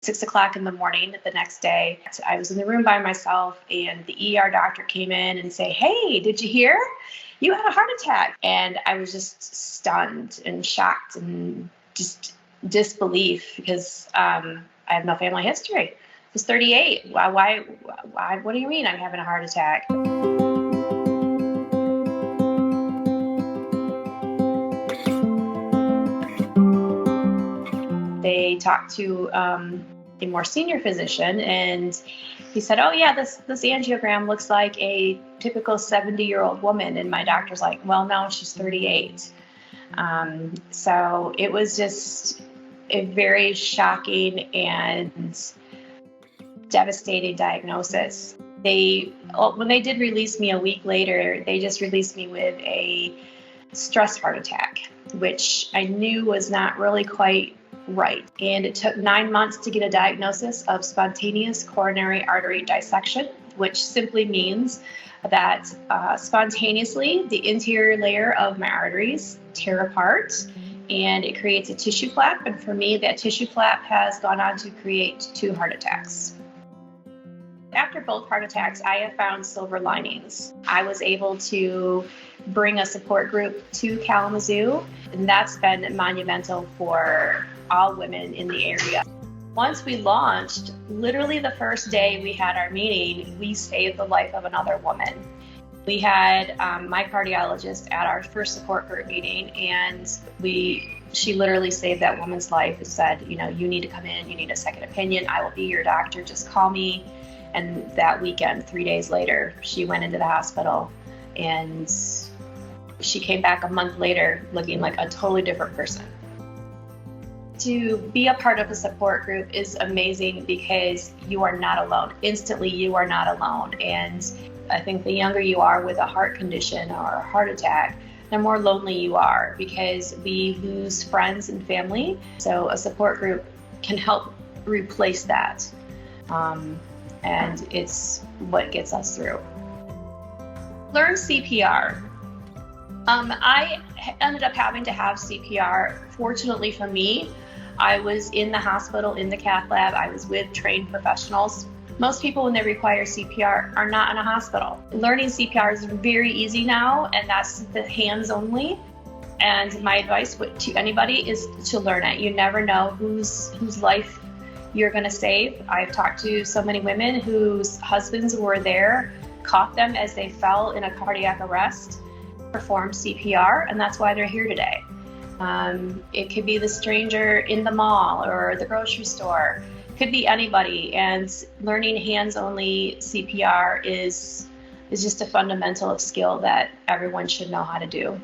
6 o'clock in the morning the next day, I was in the room by myself, and the ER doctor came in and say, "Hey, did you hear? You had a heart attack." And I was just stunned and shocked and just disbelief because I have no family history. I was 38. Why? What do you mean I'm having a heart attack? They talked to a more senior physician, and he said, "Oh yeah, this angiogram looks like a typical 70-year-old woman." And my doctor's like, "Well, no, she's 38. So it was just a very shocking and devastating diagnosis. When they did release me a week later, they just released me with a stress heart attack, which I knew was not really quite right. And it took 9 months to get a diagnosis of spontaneous coronary artery dissection, which simply means that spontaneously the interior layer of my arteries tear apart and it creates a tissue flap. And for me, that tissue flap has gone on to create 2 heart attacks. After both heart attacks, I have found silver linings. I was able to bring a support group to Kalamazoo, and that's been monumental for all women in the area. Once we launched, literally the first day we had our meeting, we saved the life of another woman. We had my cardiologist at our first support group meeting, and she literally saved that woman's life and said, "You need to come in, you need a second opinion. I will be your doctor, just call me." And that weekend, 3 days later, she went into the hospital, and she came back a month later looking like a totally different person. To be a part of a support group is amazing because you are not alone. Instantly, you are not alone. And I think the younger you are with a heart condition or a heart attack, the more lonely you are because we lose friends and family. So a support group can help replace that. And it's what gets us through. Learn CPR. I ended up having to have CPR. Fortunately for me, I was in the hospital, in the cath lab. I was with trained professionals. Most people, when they require CPR, are not in a hospital. Learning CPR is very easy now, and that's the hands only. And my advice to anybody is to learn it. You never know whose life you're going to save. I've talked to so many women whose husbands were there, caught them as they fell in a cardiac arrest, performed CPR, and that's why they're here today. It could be the stranger in the mall or the grocery store. It could be anybody, and learning hands-only CPR is just a fundamental skill that everyone should know how to do.